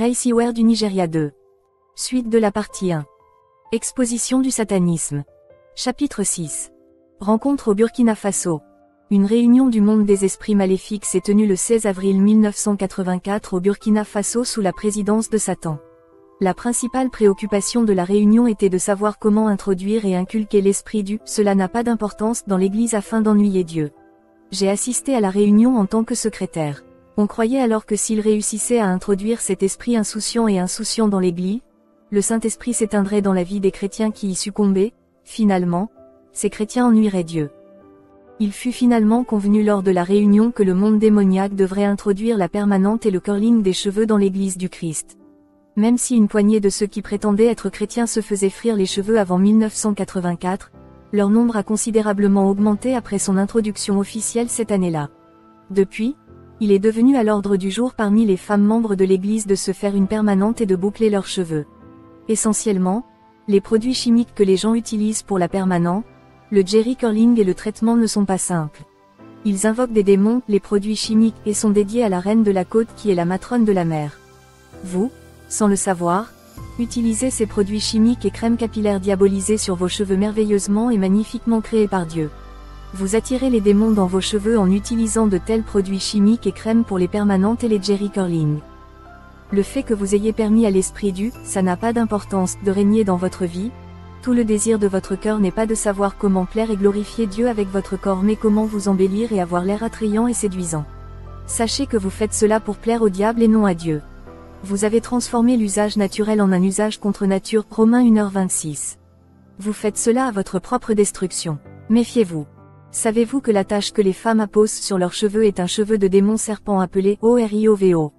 Race Ware du Nigeria 2. Suite de la partie 1. Exposition du satanisme. Chapitre 6. Rencontre au Burkina Faso. Une réunion du monde des esprits maléfiques s'est tenue le 16 avril 1984 au Burkina Faso sous la présidence de Satan. La principale préoccupation de la réunion était de savoir comment introduire et inculquer l'esprit du « cela n'a pas d'importance » dans l'Église afin d'ennuyer Dieu. J'ai assisté à la réunion en tant que secrétaire. On croyait alors que s'il réussissait à introduire cet esprit insouciant et insouciant dans l'Église, le Saint-Esprit s'éteindrait dans la vie des chrétiens qui y succombaient. Finalement, ces chrétiens ennuieraient Dieu. Il fut finalement convenu lors de la réunion que le monde démoniaque devrait introduire la permanente et le curling des cheveux dans l'Église du Christ. Même si une poignée de ceux qui prétendaient être chrétiens se faisaient frire les cheveux avant 1984, leur nombre a considérablement augmenté après son introduction officielle cette année-là. Depuis, il est devenu à l'ordre du jour parmi les femmes membres de l'Église de se faire une permanente et de boucler leurs cheveux. Essentiellement, les produits chimiques que les gens utilisent pour la permanente, le jerry curling et le traitement ne sont pas simples. Ils invoquent des démons, les produits chimiques, et sont dédiés à la reine de la côte qui est la matrone de la mer. Vous, sans le savoir, utilisez ces produits chimiques et crèmes capillaires diabolisés sur vos cheveux merveilleusement et magnifiquement créés par Dieu. Vous attirez les démons dans vos cheveux en utilisant de tels produits chimiques et crèmes pour les permanentes et les jerry curling. Le fait que vous ayez permis à l'esprit du « ça n'a pas d'importance » de régner dans votre vie, tout le désir de votre cœur n'est pas de savoir comment plaire et glorifier Dieu avec votre corps mais comment vous embellir et avoir l'air attrayant et séduisant. Sachez que vous faites cela pour plaire au diable et non à Dieu. Vous avez transformé l'usage naturel en un usage contre nature, Romains 1h26. Vous faites cela à votre propre destruction. Méfiez-vous. Savez-vous que la tache que les femmes apposent sur leurs cheveux est un cheveu de démon serpent appelé ORIOVO?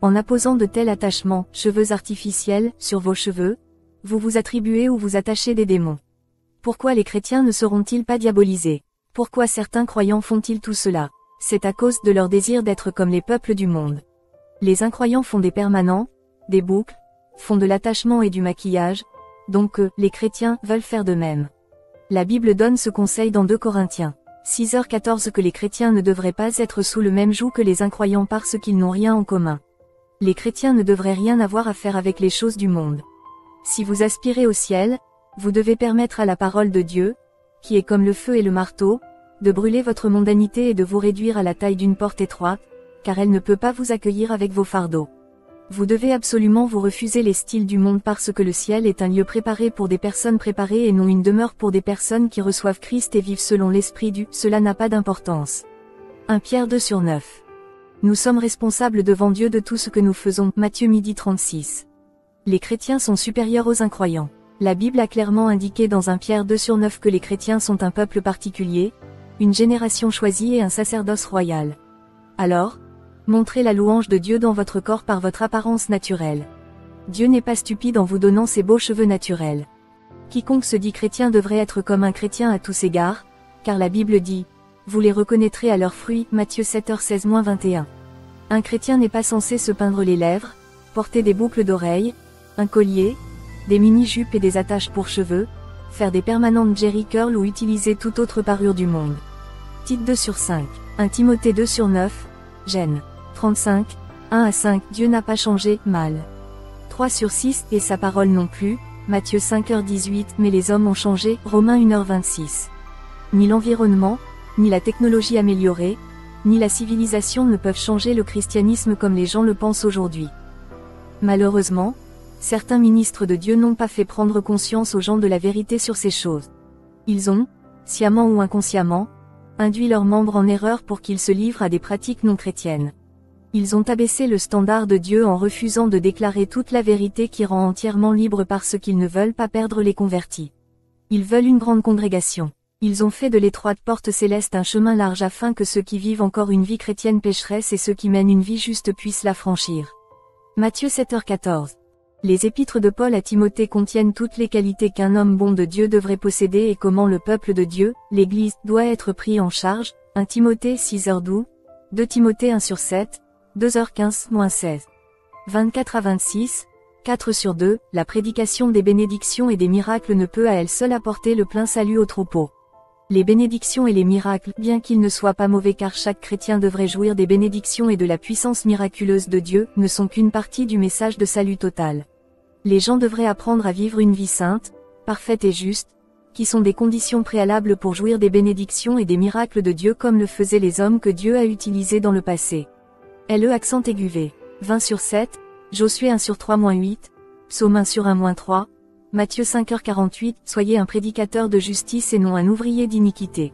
En apposant de tels attachements, cheveux artificiels, sur vos cheveux, vous vous attribuez ou vous attachez des démons. Pourquoi les chrétiens ne seront-ils pas diabolisés? Pourquoi certains croyants font-ils tout cela? C'est à cause de leur désir d'être comme les peuples du monde. Les incroyants font des permanents, des boucles, font de l'attachement et du maquillage, donc les chrétiens veulent faire de même. La Bible donne ce conseil dans 2 Corinthiens 6h14 que les chrétiens ne devraient pas être sous le même joug que les incroyants parce qu'ils n'ont rien en commun. Les chrétiens ne devraient rien avoir à faire avec les choses du monde. Si vous aspirez au ciel, vous devez permettre à la parole de Dieu, qui est comme le feu et le marteau, de brûler votre mondanité et de vous réduire à la taille d'une porte étroite, car elle ne peut pas vous accueillir avec vos fardeaux. Vous devez absolument vous refuser les styles du monde parce que le ciel est un lieu préparé pour des personnes préparées et non une demeure pour des personnes qui reçoivent Christ et vivent selon l'esprit du « cela n'a pas d'importance ». 1 Pierre 2/9. Nous sommes responsables devant Dieu de tout ce que nous faisons, Matthieu 12:36. Les chrétiens sont supérieurs aux incroyants. La Bible a clairement indiqué dans 1 Pierre 2/9 que les chrétiens sont un peuple particulier, une génération choisie et un sacerdoce royal. Alors, montrez la louange de Dieu dans votre corps par votre apparence naturelle. Dieu n'est pas stupide en vous donnant ses beaux cheveux naturels. Quiconque se dit chrétien devrait être comme un chrétien à tous égards, car la Bible dit « Vous les reconnaîtrez à leurs fruits » Matthieu 7h16-21. Un chrétien n'est pas censé se peindre les lèvres, porter des boucles d'oreilles, un collier, des mini-jupes et des attaches pour cheveux, faire des permanentes jerry curl ou utiliser toute autre parure du monde. Tite 2/5. 1 Timothée 2/9. Gênes. 35, 1-5, Dieu n'a pas changé, mal. 3/6, et sa parole non plus, Matthieu 5h18, mais les hommes ont changé, Romains 1h26. Ni l'environnement, ni la technologie améliorée, ni la civilisation ne peuvent changer le christianisme comme les gens le pensent aujourd'hui. Malheureusement, certains ministres de Dieu n'ont pas fait prendre conscience aux gens de la vérité sur ces choses. Ils ont, sciemment ou inconsciemment, induit leurs membres en erreur pour qu'ils se livrent à des pratiques non chrétiennes. Ils ont abaissé le standard de Dieu en refusant de déclarer toute la vérité qui rend entièrement libre parce qu'ils ne veulent pas perdre les convertis. Ils veulent une grande congrégation. Ils ont fait de l'étroite porte céleste un chemin large afin que ceux qui vivent encore une vie chrétienne pécheresse et ceux qui mènent une vie juste puissent la franchir. Matthieu 7h14. Les épîtres de Paul à Timothée contiennent toutes les qualités qu'un homme bon de Dieu devrait posséder et comment le peuple de Dieu, l'Église, doit être pris en charge. 1 Timothée 6h12, 2 Timothée 1/7, 2h15-16. 24-26, 4/2, la prédication des bénédictions et des miracles ne peut à elle seule apporter le plein salut au troupeau. Les bénédictions et les miracles, bien qu'ils ne soient pas mauvais car chaque chrétien devrait jouir des bénédictions et de la puissance miraculeuse de Dieu, ne sont qu'une partie du message de salut total. Les gens devraient apprendre à vivre une vie sainte, parfaite et juste, qui sont des conditions préalables pour jouir des bénédictions et des miracles de Dieu comme le faisaient les hommes que Dieu a utilisés dans le passé. LE accent aigu V. 20 sur 7, Josué 1 sur 3-8, Psaume 1 sur 1-3, Matthieu 5h48, soyez un prédicateur de justice et non un ouvrier d'iniquité.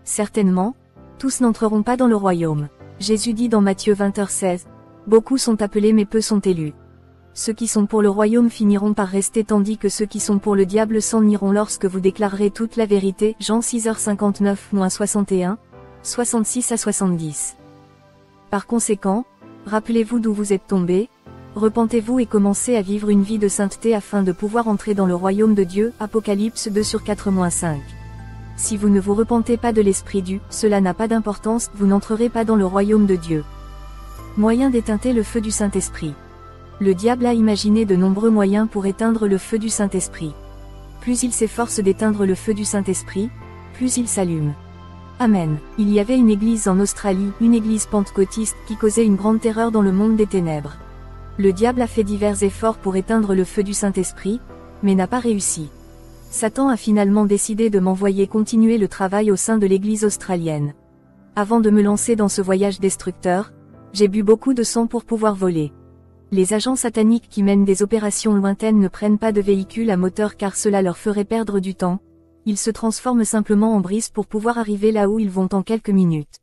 Certainement, tous n'entreront pas dans le royaume. Jésus dit dans Matthieu 20h16, beaucoup sont appelés mais peu sont élus. Ceux qui sont pour le royaume finiront par rester tandis que ceux qui sont pour le diable s'en iront lorsque vous déclarerez toute la vérité. Jean 6h59-61, 66 à 70. Par conséquent, rappelez-vous d'où vous êtes tombés, repentez-vous et commencez à vivre une vie de sainteté afin de pouvoir entrer dans le royaume de Dieu. Apocalypse 2 sur 4-5. Si vous ne vous repentez pas de l'esprit du, cela n'a pas d'importance, vous n'entrerez pas dans le royaume de Dieu. Moyen d'éteindre le feu du Saint-Esprit. Le diable a imaginé de nombreux moyens pour éteindre le feu du Saint-Esprit. Plus il s'efforce d'éteindre le feu du Saint-Esprit, plus il s'allume. Amen. Il y avait une église en Australie, une église pentecôtiste, qui causait une grande terreur dans le monde des ténèbres. Le diable a fait divers efforts pour éteindre le feu du Saint-Esprit, mais n'a pas réussi. Satan a finalement décidé de m'envoyer continuer le travail au sein de l'église australienne. Avant de me lancer dans ce voyage destructeur, j'ai bu beaucoup de sang pour pouvoir voler. Les agents sataniques qui mènent des opérations lointaines ne prennent pas de véhicule à moteur car cela leur ferait perdre du temps. Ils se transforment simplement en brise pour pouvoir arriver là où ils vont en quelques minutes.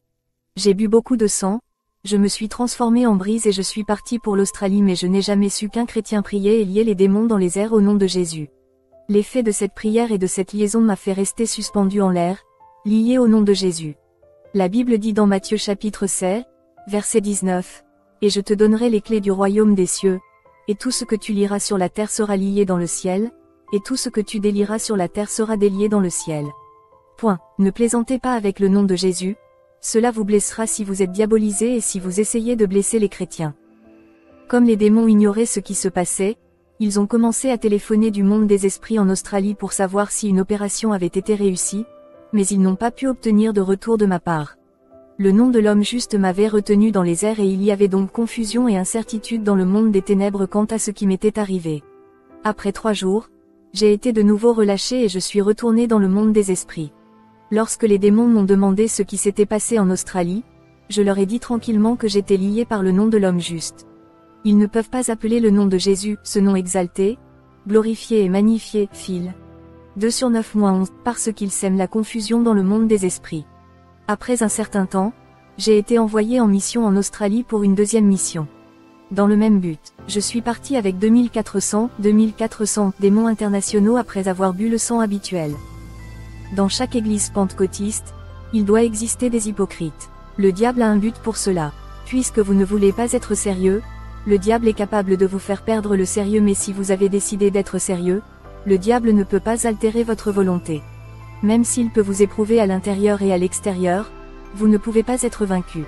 J'ai bu beaucoup de sang, je me suis transformé en brise et je suis parti pour l'Australie mais je n'ai jamais su qu'un chrétien prier et lier les démons dans les airs au nom de Jésus. L'effet de cette prière et de cette liaison m'a fait rester suspendu en l'air, lié au nom de Jésus. La Bible dit dans Matthieu chapitre 16, verset 19, « Et je te donnerai les clés du royaume des cieux, et tout ce que tu lieras sur la terre sera lié dans le ciel, et tout ce que tu délieras sur la terre sera délié dans le ciel. » Point. Ne plaisantez pas avec le nom de Jésus, cela vous blessera si vous êtes diabolisé et si vous essayez de blesser les chrétiens. Comme les démons ignoraient ce qui se passait, ils ont commencé à téléphoner du monde des esprits en Australie pour savoir si une opération avait été réussie, mais ils n'ont pas pu obtenir de retour de ma part. Le nom de l'homme juste m'avait retenu dans les airs et il y avait donc confusion et incertitude dans le monde des ténèbres quant à ce qui m'était arrivé. Après 3 jours, j'ai été de nouveau relâché et je suis retourné dans le monde des esprits. Lorsque les démons m'ont demandé ce qui s'était passé en Australie, je leur ai dit tranquillement que j'étais lié par le nom de l'homme juste. Ils ne peuvent pas appeler le nom de Jésus, ce nom exalté, glorifié et magnifié, Phil. 2 sur 9-11, parce qu'ils sèment la confusion dans le monde des esprits. Après un certain temps, j'ai été envoyé en mission en Australie pour une deuxième mission. Dans le même but, je suis parti avec 2400 démons internationaux après avoir bu le sang habituel. Dans chaque église pentecôtiste, il doit exister des hypocrites. Le diable a un but pour cela. Puisque vous ne voulez pas être sérieux, le diable est capable de vous faire perdre le sérieux mais si vous avez décidé d'être sérieux, le diable ne peut pas altérer votre volonté. Même s'il peut vous éprouver à l'intérieur et à l'extérieur, vous ne pouvez pas être vaincu.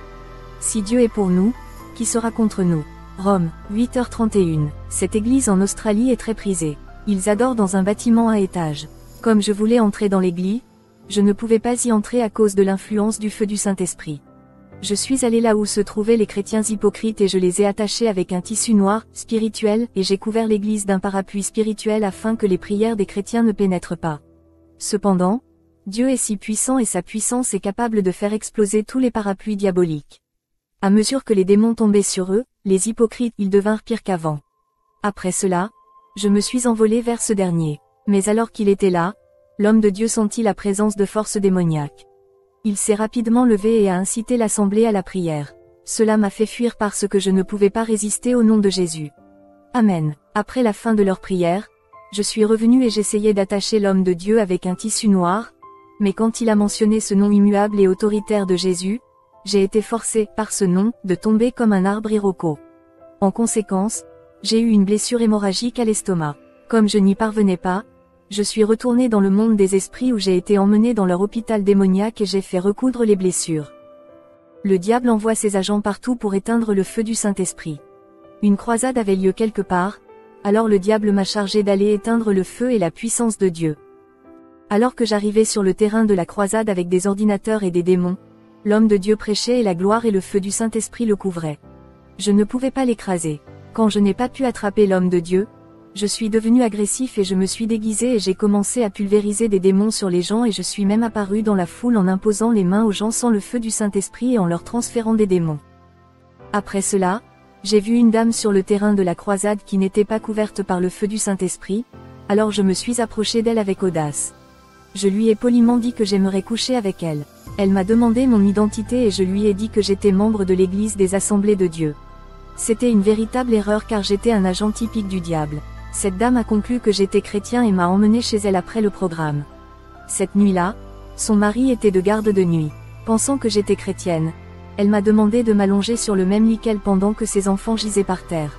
Si Dieu est pour nous, qui sera contre nous? Rome, 8h31. Cette église en Australie est très prisée. Ils adorent dans un bâtiment à étages. Comme je voulais entrer dans l'église, je ne pouvais pas y entrer à cause de l'influence du feu du Saint-Esprit. Je suis allé là où se trouvaient les chrétiens hypocrites et je les ai attachés avec un tissu noir, spirituel, et j'ai couvert l'église d'un parapluie spirituel afin que les prières des chrétiens ne pénètrent pas. Cependant, Dieu est si puissant et sa puissance est capable de faire exploser tous les parapluies diaboliques. À mesure que les démons tombaient sur eux, les hypocrites, ils devinrent pires qu'avant. Après cela, je me suis envolé vers ce dernier. Mais alors qu'il était là, l'homme de Dieu sentit la présence de forces démoniaques. Il s'est rapidement levé et a incité l'assemblée à la prière. Cela m'a fait fuir parce que je ne pouvais pas résister au nom de Jésus. Amen. Après la fin de leur prière, je suis revenu et j'essayais d'attacher l'homme de Dieu avec un tissu noir, mais quand il a mentionné ce nom immuable et autoritaire de Jésus, j'ai été forcé, par ce nom, de tomber comme un arbre iroko. En conséquence, j'ai eu une blessure hémorragique à l'estomac. Comme je n'y parvenais pas, je suis retourné dans le monde des esprits où j'ai été emmené dans leur hôpital démoniaque et j'ai fait recoudre les blessures. Le diable envoie ses agents partout pour éteindre le feu du Saint-Esprit. Une croisade avait lieu quelque part, alors le diable m'a chargé d'aller éteindre le feu et la puissance de Dieu. Alors que j'arrivais sur le terrain de la croisade avec des ordinateurs et des démons, l'homme de Dieu prêchait et la gloire et le feu du Saint-Esprit le couvraient. Je ne pouvais pas l'écraser. Quand je n'ai pas pu attraper l'homme de Dieu, je suis devenu agressif et je me suis déguisé et j'ai commencé à pulvériser des démons sur les gens et je suis même apparu dans la foule en imposant les mains aux gens sans le feu du Saint-Esprit et en leur transférant des démons. Après cela, j'ai vu une dame sur le terrain de la croisade qui n'était pas couverte par le feu du Saint-Esprit, alors je me suis approché d'elle avec audace. Je lui ai poliment dit que j'aimerais coucher avec elle. Elle m'a demandé mon identité et je lui ai dit que j'étais membre de l'Église des Assemblées de Dieu. C'était une véritable erreur car j'étais un agent typique du diable. Cette dame a conclu que j'étais chrétien et m'a emmené chez elle après le programme. Cette nuit-là, son mari était de garde de nuit. Pensant que j'étais chrétienne, elle m'a demandé de m'allonger sur le même lit qu'elle pendant que ses enfants gisaient par terre.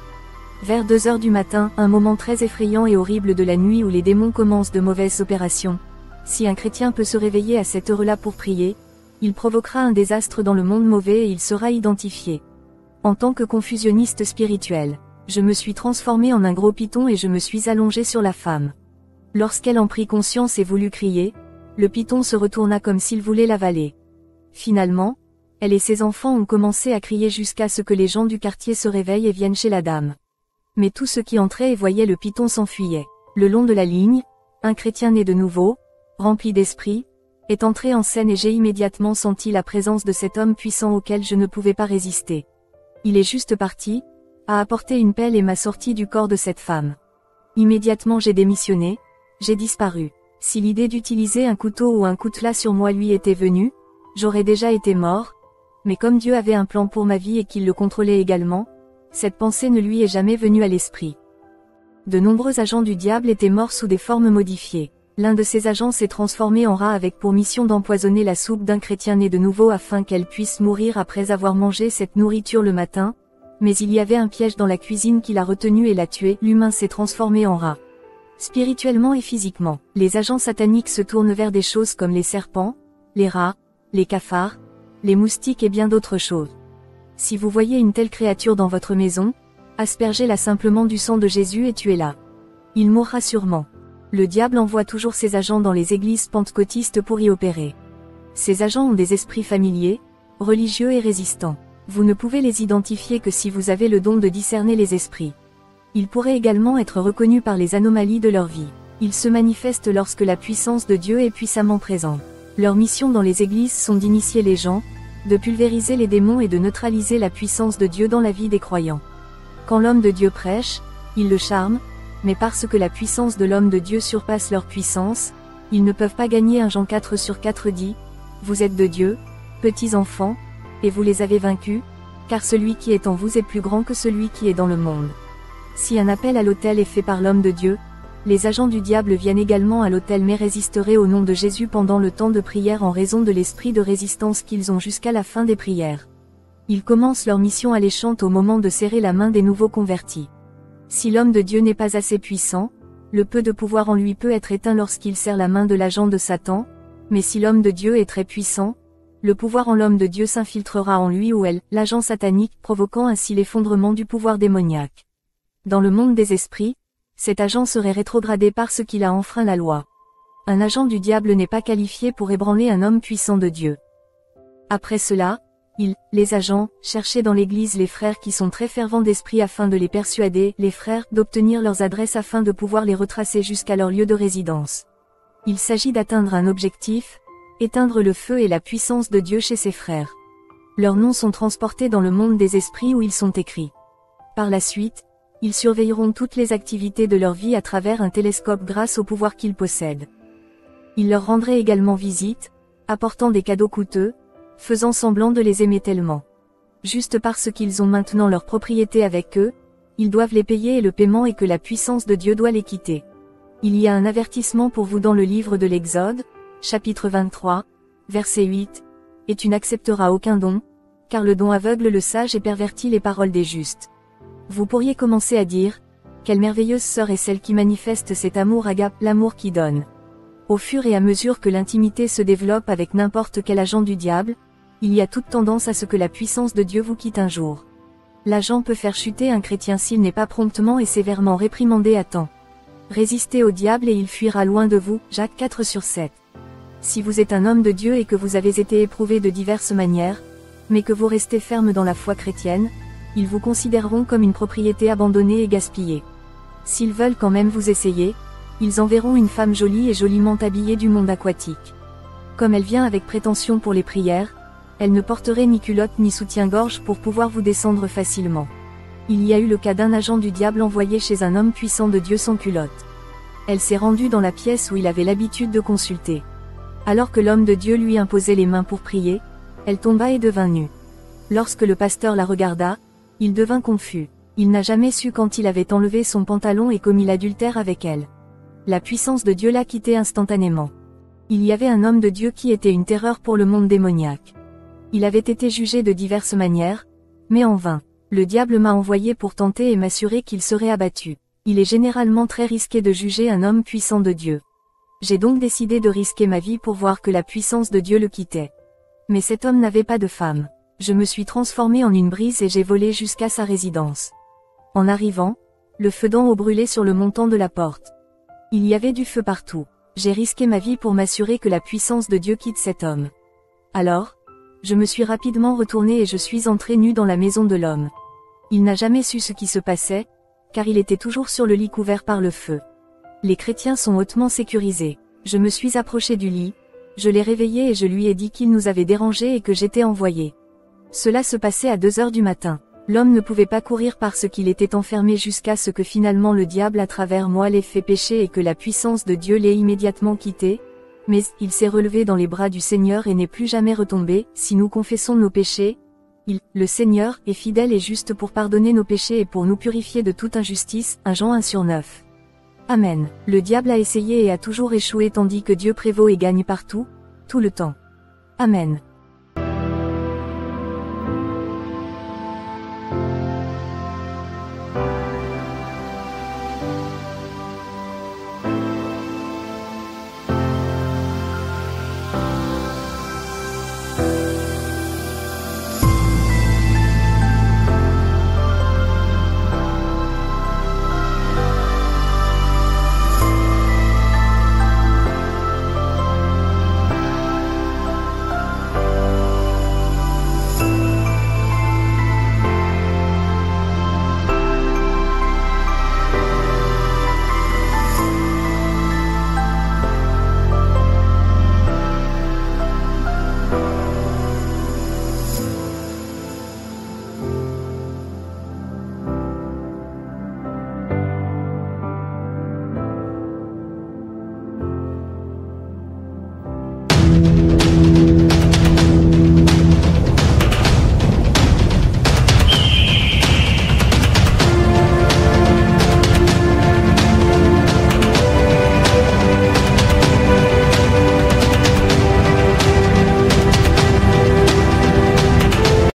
Vers 2 heures du matin, un moment très effrayant et horrible de la nuit où les démons commencent de mauvaises opérations. Si un chrétien peut se réveiller à cette heure-là pour prier, il provoquera un désastre dans le monde mauvais et il sera identifié. En tant que confusionniste spirituel, je me suis transformé en un gros python et je me suis allongé sur la femme. Lorsqu'elle en prit conscience et voulut crier, le python se retourna comme s'il voulait l'avaler. Finalement, elle et ses enfants ont commencé à crier jusqu'à ce que les gens du quartier se réveillent et viennent chez la dame. Mais tous ceux qui entraient et voyaient le python s'enfuyaient. Le long de la ligne, un chrétien né de nouveau, rempli d'esprit, est entré en scène et j'ai immédiatement senti la présence de cet homme puissant auquel je ne pouvais pas résister. Il est juste parti, a apporté une pelle et m'a sorti du corps de cette femme. Immédiatement j'ai démissionné, j'ai disparu. Si l'idée d'utiliser un couteau ou un coutelas sur moi lui était venue, j'aurais déjà été mort, mais comme Dieu avait un plan pour ma vie et qu'il le contrôlait également, cette pensée ne lui est jamais venue à l'esprit. De nombreux agents du diable étaient morts sous des formes modifiées. L'un de ces agents s'est transformé en rat avec pour mission d'empoisonner la soupe d'un chrétien né de nouveau afin qu'elle puisse mourir après avoir mangé cette nourriture le matin, mais il y avait un piège dans la cuisine qui l'a retenu et l'a tué. L'humain s'est transformé en rat. Spirituellement et physiquement, les agents sataniques se tournent vers des choses comme les serpents, les rats, les cafards, les moustiques et bien d'autres choses. Si vous voyez une telle créature dans votre maison, aspergez-la simplement du sang de Jésus et tuez-la. Il mourra sûrement. Le diable envoie toujours ses agents dans les églises pentecôtistes pour y opérer. Ces agents ont des esprits familiers, religieux et résistants. Vous ne pouvez les identifier que si vous avez le don de discerner les esprits. Ils pourraient également être reconnus par les anomalies de leur vie. Ils se manifestent lorsque la puissance de Dieu est puissamment présente. Leur mission dans les églises sont d'initier les gens, de pulvériser les démons et de neutraliser la puissance de Dieu dans la vie des croyants. Quand l'homme de Dieu prêche, il le charme, mais parce que la puissance de l'homme de Dieu surpasse leur puissance, ils ne peuvent pas gagner. 1 Jean 4:4 dit, « Vous êtes de Dieu, petits enfants, et vous les avez vaincus, car celui qui est en vous est plus grand que celui qui est dans le monde. » Si un appel à l'autel est fait par l'homme de Dieu, les agents du diable viennent également à l'autel mais résisteraient au nom de Jésus pendant le temps de prière en raison de l'esprit de résistance qu'ils ont jusqu'à la fin des prières. Ils commencent leur mission alléchante au moment de serrer la main des nouveaux convertis. Si l'homme de Dieu n'est pas assez puissant, le peu de pouvoir en lui peut être éteint lorsqu'il serre la main de l'agent de Satan, mais si l'homme de Dieu est très puissant, le pouvoir en l'homme de Dieu s'infiltrera en lui ou elle, l'agent satanique, provoquant ainsi l'effondrement du pouvoir démoniaque. Dans le monde des esprits, cet agent serait rétrogradé parce qu'il a enfreint la loi. Un agent du diable n'est pas qualifié pour ébranler un homme puissant de Dieu. Après cela, les agents, cherchaient dans l'église les frères qui sont très fervents d'esprit afin de les persuader, les frères, d'obtenir leurs adresses afin de pouvoir les retracer jusqu'à leur lieu de résidence. Il s'agit d'atteindre un objectif, éteindre le feu et la puissance de Dieu chez ses frères. Leurs noms sont transportés dans le monde des esprits où ils sont écrits. Par la suite, ils surveilleront toutes les activités de leur vie à travers un télescope grâce au pouvoir qu'ils possèdent. Ils leur rendraient également visite, apportant des cadeaux coûteux, faisant semblant de les aimer tellement. Juste parce qu'ils ont maintenant leur propriété avec eux, ils doivent les payer et le paiement est que la puissance de Dieu doit les quitter. Il y a un avertissement pour vous dans le livre de l'Exode, chapitre 23, verset 8, « Et tu n'accepteras aucun don, car le don aveugle le sage et pervertit les paroles des justes. » Vous pourriez commencer à dire, « Quelle merveilleuse sœur est celle qui manifeste cet amour agape, l'amour qui donne. » Au fur et à mesure que l'intimité se développe avec n'importe quel agent du diable, il y a toute tendance à ce que la puissance de Dieu vous quitte un jour. L'agent peut faire chuter un chrétien s'il n'est pas promptement et sévèrement réprimandé à temps. Résistez au diable et il fuira loin de vous. Jacques 4/7. Si vous êtes un homme de Dieu et que vous avez été éprouvé de diverses manières, mais que vous restez ferme dans la foi chrétienne, ils vous considéreront comme une propriété abandonnée et gaspillée. S'ils veulent quand même vous essayer, ils enverront une femme jolie et joliment habillée du monde aquatique. Comme elle vient avec prétention pour les prières, elle ne porterait ni culotte ni soutien-gorge pour pouvoir vous descendre facilement. Il y a eu le cas d'un agent du diable envoyé chez un homme puissant de Dieu sans culotte. Elle s'est rendue dans la pièce où il avait l'habitude de consulter. Alors que l'homme de Dieu lui imposait les mains pour prier, elle tomba et devint nue. Lorsque le pasteur la regarda, il devint confus. Il n'a jamais su quand il avait enlevé son pantalon et commis l'adultère avec elle. La puissance de Dieu l'a quitté instantanément. Il y avait un homme de Dieu qui était une terreur pour le monde démoniaque. Il avait été jugé de diverses manières, mais en vain. Le diable m'a envoyé pour tenter et m'assurer qu'il serait abattu. Il est généralement très risqué de juger un homme puissant de Dieu. J'ai donc décidé de risquer ma vie pour voir que la puissance de Dieu le quittait. Mais cet homme n'avait pas de femme. Je me suis transformé en une brise et j'ai volé jusqu'à sa résidence. En arrivant, le feu d'en haut brûlait sur le montant de la porte. Il y avait du feu partout. J'ai risqué ma vie pour m'assurer que la puissance de Dieu quitte cet homme. Alors, je me suis rapidement retourné et je suis entré nu dans la maison de l'homme. Il n'a jamais su ce qui se passait, car il était toujours sur le lit couvert par le feu. Les chrétiens sont hautement sécurisés. Je me suis approché du lit, je l'ai réveillé et je lui ai dit qu'il nous avait dérangés et que j'étais envoyé. Cela se passait à 2 heures du matin. L'homme ne pouvait pas courir parce qu'il était enfermé jusqu'à ce que finalement le diable à travers moi l'ait fait pécher et que la puissance de Dieu l'ait immédiatement quitté. Mais il s'est relevé dans les bras du Seigneur et n'est plus jamais retombé. Si nous confessons nos péchés, le Seigneur, est fidèle et juste pour pardonner nos péchés et pour nous purifier de toute injustice. 1 Jean 1/9. Amen. Le diable a essayé et a toujours échoué tandis que Dieu prévaut et gagne partout, tout le temps. Amen.